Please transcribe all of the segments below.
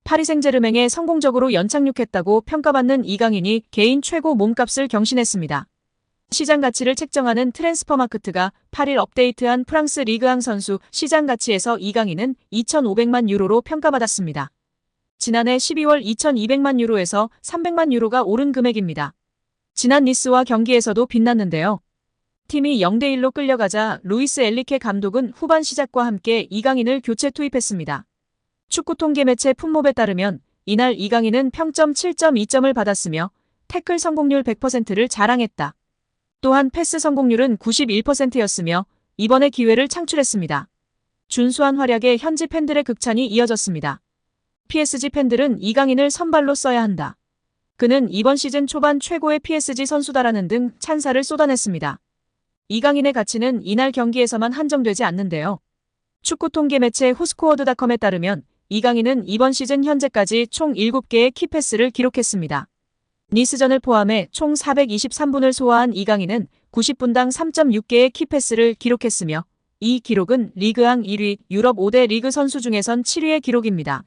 파리 생제르맹에 성공적으로 연착륙했다고 평가받는 이강인이 개인 최고 몸값을 경신했습니다. 시장 가치를 책정하는 트랜스퍼마크트가 8일 업데이트한 프랑스 리그앙 선수 시장 가치에서 이강인은 2,500만 유로로 평가받았습니다. 지난해 12월 2,200만 유로에서 300만 유로가 오른 금액입니다. 지난 니스와 경기에서도 빛났는데요. 팀이 0대1로 끌려가자 루이스 엘리케 감독은 후반 시작과 함께 이강인을 교체 투입했습니다. 축구 통계 매체 풋몹에 따르면 이날 이강인은 평점 7.2점을 받았으며 태클 성공률 100%를 자랑했다. 또한 패스 성공률은 91%였으며 이번에 기회를 창출했습니다. 준수한 활약에 현지 팬들의 극찬이 이어졌습니다. PSG 팬들은 이강인을 선발로 써야 한다. 그는 이번 시즌 초반 최고의 PSG 선수다라는 등 찬사를 쏟아냈습니다. 이강인의 가치는 이날 경기에서만 한정되지 않는데요. 축구 통계 매체 후스코어드닷컴에 따르면 이강인은 이번 시즌 현재까지 총 7개의 키패스를 기록했습니다. 니스전을 포함해 총 423분을 소화한 이강인은 90분당 3.6개의 키패스를 기록했으며 이 기록은 리그앙 1위, 유럽 5대 리그 선수 중에선 7위의 기록입니다.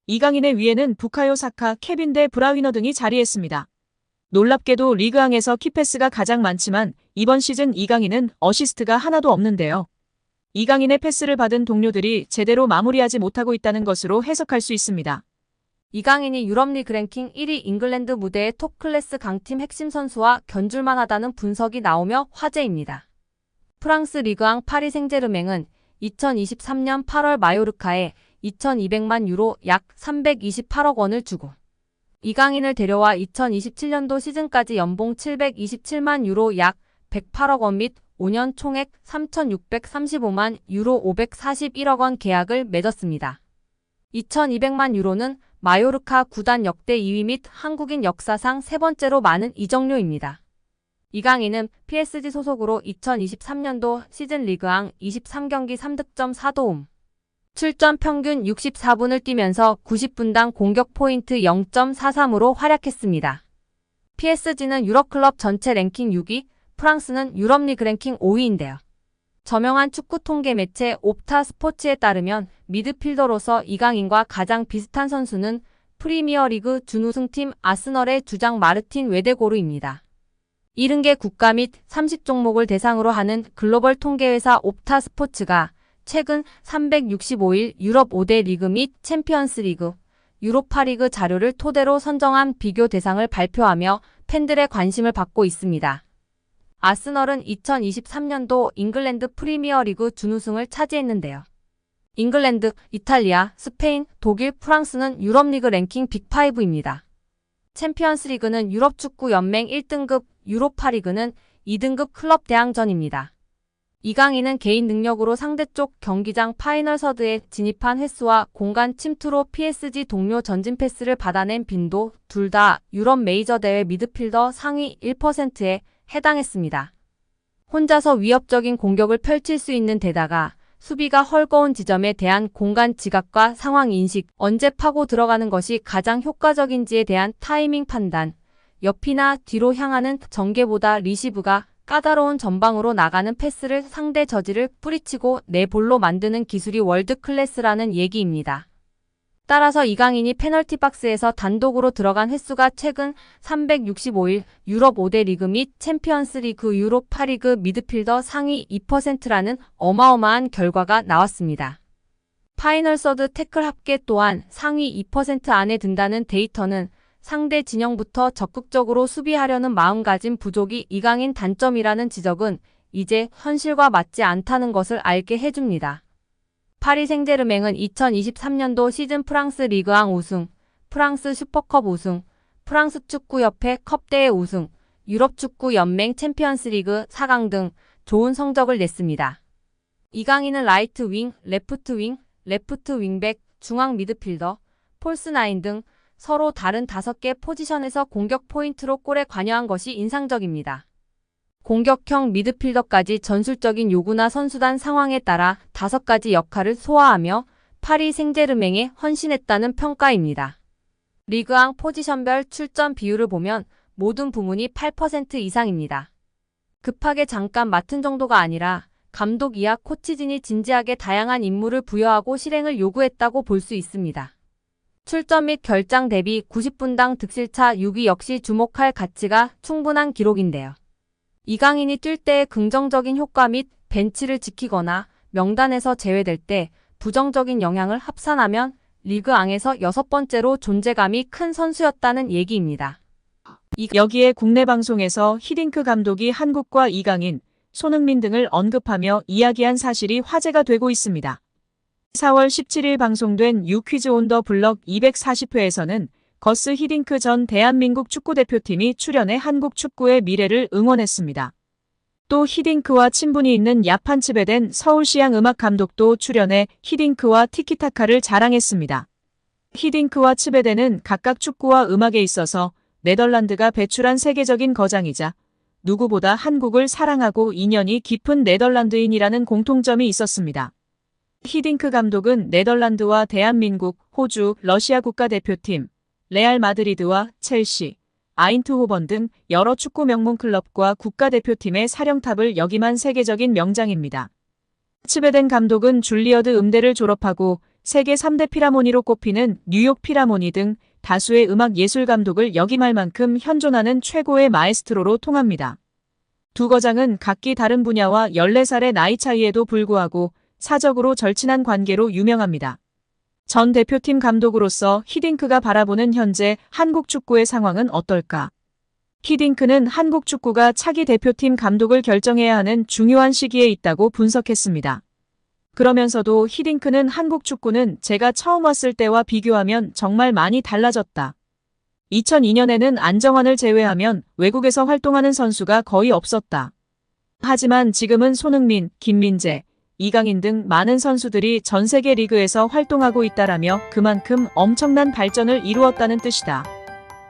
이강인의 위에는 부카요 사카, 케빈 데 브라위너 등이 자리했습니다. 놀랍게도 리그앙에서 키패스가 가장 많지만 이번 시즌 이강인은 어시스트가 하나도 없는데요. 이강인의 패스를 받은 동료들이 제대로 마무리하지 못하고 있다는 것으로 해석할 수 있습니다. 이강인이 유럽리그 랭킹 1위 잉글랜드 무대의 톱클래스 강팀 핵심 선수와 견줄만 하다는 분석이 나오며 화제입니다. 프랑스 리그앙 파리 생제르맹은 2023년 8월 마요르카에 2,200만 유로 약 328억 원을 주고 이강인을 데려와 2027년도 시즌까지 연봉 727만 유로 약 108억 원 및 5년 총액 3,635만 유로 541억 원 계약을 맺었습니다. 2,200만 유로는 마요르카 구단 역대 2위 및 한국인 역사상 세 번째로 많은 이적료입니다. 이강인은 PSG 소속으로 2023년도 시즌 리그앙 23경기 3득점 4도움, 출전 평균 64분을 뛰면서 90분당 공격 포인트 0.43으로 활약했습니다. PSG는 유럽 클럽 전체 랭킹 6위, 프랑스는 유럽리그 랭킹 5위인데요. 저명한 축구 통계 매체 옵타 스포츠에 따르면 미드필더로서 이강인과 가장 비슷한 선수는 프리미어리그 준우승팀 아스널의 주장 마르틴 웨데고르입니다. 70개 국가 및 30종목을 대상으로 하는 글로벌 통계회사 옵타 스포츠가 최근 365일 유럽 5대 리그 및 챔피언스 리그, 유로파리그 자료를 토대로 선정한 비교 대상을 발표하며 팬들의 관심을 받고 있습니다. 아스널은 2023년도 잉글랜드 프리미어리그 준우승을 차지했는데요. 잉글랜드, 이탈리아, 스페인, 독일, 프랑스는 유럽리그 랭킹 빅5입니다. 챔피언스리그는 유럽축구연맹 1등급, 유로파리그는 2등급 클럽 대항전입니다. 이강인은 개인 능력으로 상대쪽 경기장 파이널 서드에 진입한 횟수와 공간 침투로 PSG 동료 전진 패스를 받아낸 빈도 둘 다 유럽 메이저 대회 미드필더 상위 1%에 해당했습니다. 혼자서 위협적인 공격을 펼칠 수 있는 데다가 수비가 헐거운 지점에 대한 공간 지각과 상황 인식, 언제 파고 들어가는 것이 가장 효과적인지에 대한 타이밍 판단, 옆이나 뒤로 향하는 전개보다 리시브가 까다로운 전방으로 나가는 패스를 상대 저지를 뿌리치고 내 볼로 만드는 기술이 월드 클래스라는 얘기입니다. 따라서 이강인이 페널티 박스에서 단독으로 들어간 횟수가 최근 365일 유럽 5대 리그 및 챔피언스 리그 유로파리그 미드필더 상위 2%라는 어마어마한 결과가 나왔습니다. 파이널 서드 태클 합계 또한 상위 2% 안에 든다는 데이터는 상대 진영부터 적극적으로 수비하려는 마음가짐 부족이 이강인 단점이라는 지적은 이제 현실과 맞지 않다는 것을 알게 해줍니다. 파리 생제르맹은 2023년도 시즌 프랑스 리그앙 우승, 프랑스 슈퍼컵 우승, 프랑스 축구협회 컵대회 우승, 유럽축구연맹 챔피언스리그 4강 등 좋은 성적을 냈습니다. 이강인은 라이트 윙, 레프트 윙백, 중앙 미드필더, 폴스 9 등 서로 다른 5개 포지션에서 공격 포인트로 골에 관여한 것이 인상적입니다. 공격형 미드필더까지 전술적인 요구나 선수단 상황에 따라 5가지 역할을 소화하며 파리 생제르맹에 헌신했다는 평가입니다. 리그앙 포지션별 출전 비율을 보면 모든 부문이 8% 이상입니다. 급하게 잠깐 맡은 정도가 아니라 감독 이하 코치진이 진지하게 다양한 임무를 부여하고 실행을 요구했다고 볼 수 있습니다. 출전 및 결장 대비 90분당 득실차 6위 역시 주목할 가치가 충분한 기록인데요. 이강인이 뛸 때의 긍정적인 효과 및 벤치를 지키거나 명단에서 제외될 때 부정적인 영향을 합산하면 리그앙에서 6번째로 존재감이 큰 선수였다는 얘기입니다. 여기에 국내 방송에서 히딩크 감독이 한국과 이강인, 손흥민 등을 언급하며 이야기한 사실이 화제가 되고 있습니다. 4월 17일 방송된 유퀴즈 온 더 블럭 240회에서는 거스 히딩크 전 대한민국 축구대표팀이 출연해 한국 축구의 미래를 응원했습니다. 또 히딩크와 친분이 있는 야판 츠베덴 서울시향 음악 감독도 출연해 히딩크와 티키타카를 자랑했습니다. 히딩크와 츠베덴은 각각 축구와 음악에 있어서 네덜란드가 배출한 세계적인 거장이자 누구보다 한국을 사랑하고 인연이 깊은 네덜란드인이라는 공통점이 있었습니다. 히딩크 감독은 네덜란드와 대한민국, 호주, 러시아 국가대표팀, 레알 마드리드와 첼시, 아인트호번 등 여러 축구 명문 클럽과 국가대표팀의 사령탑을 역임한 세계적인 명장입니다. 츠베덴 감독은 줄리어드 음대를 졸업하고 세계 3대 피라모니로 꼽히는 뉴욕 피라모니 등 다수의 음악 예술 감독을 역임할 만큼 현존하는 최고의 마에스트로로 통합니다. 두 거장은 각기 다른 분야와 14살의 나이 차이에도 불구하고 사적으로 절친한 관계로 유명합니다. 전 대표팀 감독으로서 히딩크가 바라보는 현재 한국 축구의 상황은 어떨까? 히딩크는 한국 축구가 차기 대표팀 감독을 결정해야 하는 중요한 시기에 있다고 분석했습니다. 그러면서도 히딩크는 한국 축구는 제가 처음 왔을 때와 비교하면 정말 많이 달라졌다. 2002년에는 안정환을 제외하면 외국에서 활동하는 선수가 거의 없었다. 하지만 지금은 손흥민, 김민재, 이강인 등 많은 선수들이 전 세계 리그에서 활동하고 있다라며 그만큼 엄청난 발전을 이루었다는 뜻이다.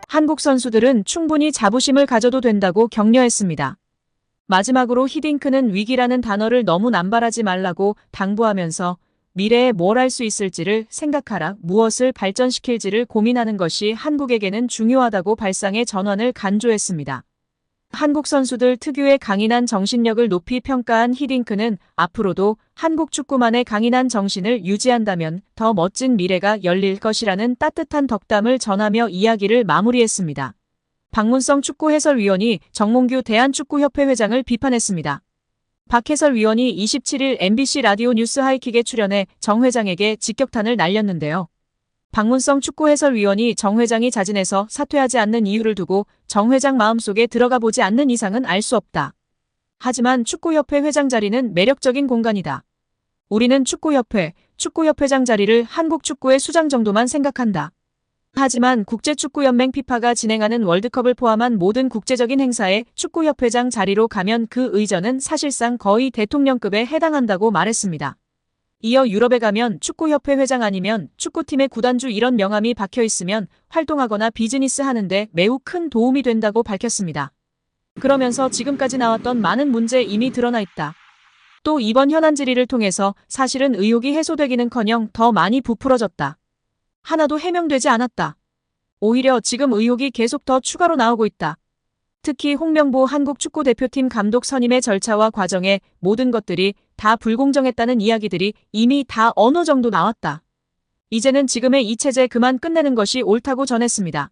한국 선수들은 충분히 자부심을 가져도 된다고 격려했습니다. 마지막으로 히딩크는 위기라는 단어를 너무 남발하지 말라고 당부하면서 미래에 뭘 할 수 있을지를 생각하라, 무엇을 발전시킬지를 고민하는 것이 한국에게는 중요하다고 발상의 전환을 간조했습니다. 한국 선수들 특유의 강인한 정신력을 높이 평가한 히딩크는 앞으로도 한국 축구만의 강인한 정신을 유지한다면 더 멋진 미래가 열릴 것이라는 따뜻한 덕담을 전하며 이야기를 마무리했습니다. 박문성 축구 해설위원이 정몽규 대한축구협회 회장을 비판했습니다. 박 해설위원이 27일 MBC 라디오 뉴스 하이킥에 출연해 정 회장에게 직격탄을 날렸는데요. 박문성 축구 해설위원이 정 회장이 자진해서 사퇴하지 않는 이유를 두고 정 회장 마음속에 들어가 보지 않는 이상은 알 수 없다. 하지만 축구협회 회장 자리는 매력적인 공간이다. 우리는 축구협회장 자리를 한국 축구의 수장 정도만 생각한다. 하지만 국제축구연맹 피파가 진행하는 월드컵을 포함한 모든 국제적인 행사에 축구협회장 자리로 가면 그 의전은 사실상 거의 대통령급에 해당한다고 말했습니다. 이어 유럽에 가면 축구협회 회장 아니면 축구팀의 구단주 이런 명함이 박혀있으면 활동하거나 비즈니스 하는데 매우 큰 도움이 된다고 밝혔습니다. 그러면서 지금까지 나왔던 많은 문제 이미 드러나 있다. 또 이번 현안 질의를 통해서 사실은 의혹이 해소되기는커녕 더 많이 부풀어졌다. 하나도 해명되지 않았다. 오히려 지금 의혹이 계속 더 추가로 나오고 있다. 특히 홍명보 한국 축구대표팀 감독 선임의 절차와 과정에 모든 것들이 다 불공정했다는 이야기들이 이미 다 어느 정도 나왔다. 이제는 지금의 이 체제 그만 끝내는 것이 옳다고 전했습니다.